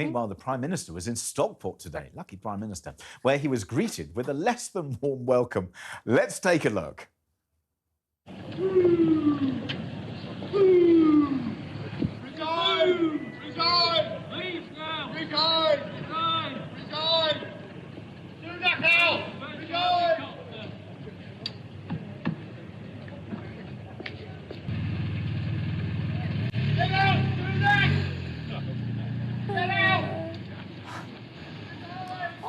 Meanwhile, the Prime Minister was in Stockport today, lucky Prime Minister, where he was greeted with a less than warm welcome. Let's take a look. Resign! Resign! Leave now! Resign! Resign! Resign! Sunak out! Resign! Get out! Sunak! Get out!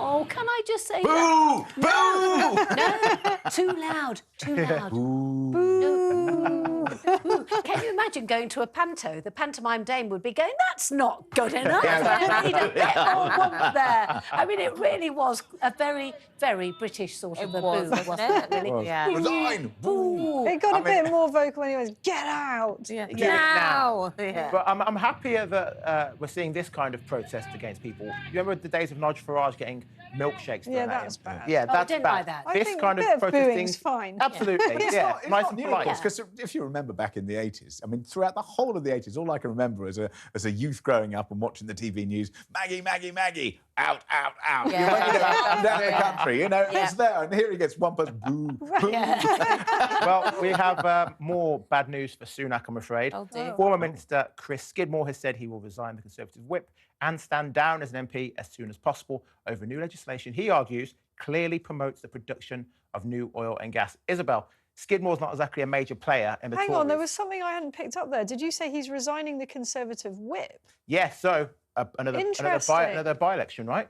Oh, can I just say... Boo! Boo! No, too loud, too loud. Boo! Boo. Boo. Can you imagine going to a panto? The pantomime dame would be going, that's not good enough. I need a bit more warmth there. I mean, it really was a very, very British sort of a boo, wasn't it? Really? Yeah. Resign! Boo. It got a bit more vocal when he was, get out! Yeah. Get out. Yeah. But I'm happier that we're seeing this kind of protest against people. You remember the days of Nigel Farage getting milkshakes thrown Yeah, at that him? was bad. Yeah, I that's didn't bad. like that. I This think kind a of bit of protesting booing's fine. Absolutely, It's yeah. not, Nice and nearly polite. because if you remember back in the 80s, I mean, throughout the whole of the 80s, all I can remember as a youth growing up and watching the TV news, Maggie, Maggie, Maggie, out, out, out. Yeah. You know, up and down the country, you know, Yeah. it's there. And here he gets one person, boo, boo. Well, we have more bad news for Sunak, I'm afraid. Oh, dear. Former Minister Chris Skidmore has said he will resign the Conservative whip and stand down as an MP as soon as possible over new legislation he argues clearly promotes the production of new oil and gas. Isabel, Skidmore's not exactly a major player in the Hang on, there Tories. was something I hadn't picked up there. Did you say he's resigning the Conservative whip? Yes, so another Interesting. by-election, right?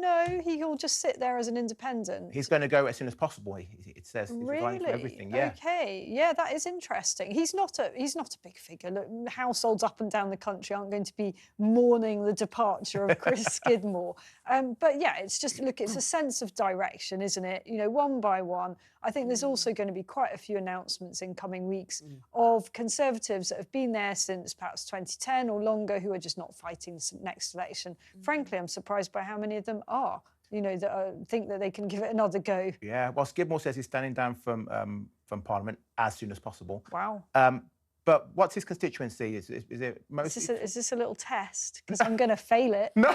No, he'll just sit there as an independent. He's going to go as soon as possible. It says he's resigning Really? for everything. Yeah. Okay. Yeah, that is interesting. He's not a big figure. Look, households up and down the country aren't going to be mourning the departure of Chris Skidmore. But yeah, it's just look. It's a sense of direction, isn't it? You know, one by one. I think there's also going to be quite a few announcements in coming weeks of Conservatives that have been there since perhaps 2010 or longer who are just not fighting the next election. Frankly, I'm surprised by how many of them are. You know, that think that they can give it another go. Yeah. Well, Skidmore says he's standing down from Parliament as soon as possible. Wow. But what's his constituency? Is it mostly? Is this a little test? Because I'm going to fail it. No. I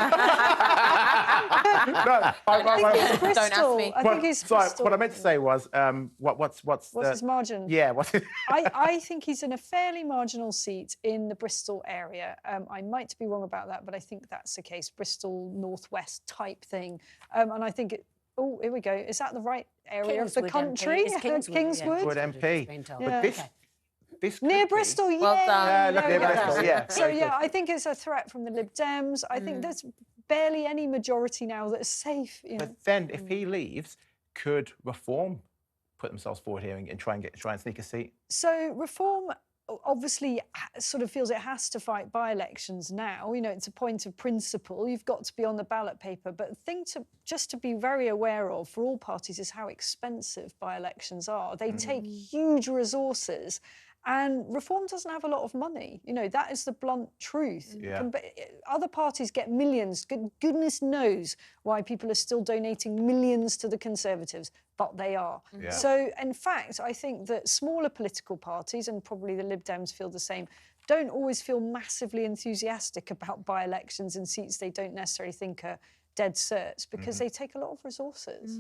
think he's Bristol. Don't ask me. I think he's Sorry, Bristol. what I meant to say was, what's his margin? Yeah, what's it? I think he's in a fairly marginal seat in the Bristol area. I might be wrong about that, but I think that's the case. Bristol northwest type thing, and I think it. Oh, here we go. Is that the right area of the country? It's Kingswood. Kingswood MP. Yeah. But this Near could be- Bristol, yeah. Well done. Yeah, look there near we go. Bristol, yeah. So Very yeah, good. I think it's a threat from the Lib Dems. I think there's barely any majority now that's safe. You know. But then, if he leaves, could Reform put themselves forward here and try and sneak a seat? So Reform obviously sort of feels it has to fight by-elections now. You know, it's a point of principle. You've got to be on the ballot paper. But the thing to be very aware of for all parties is how expensive by-elections are. They take huge resources. And Reform doesn't have a lot of money. You know, that is the blunt truth. Yeah. Other parties get millions. Goodness knows why people are still donating millions to the Conservatives, but they are. Yeah. So, in fact, I think that smaller political parties, and probably the Lib Dems feel the same, don't always feel massively enthusiastic about by-elections in seats they don't necessarily think are dead certs because they take a lot of resources.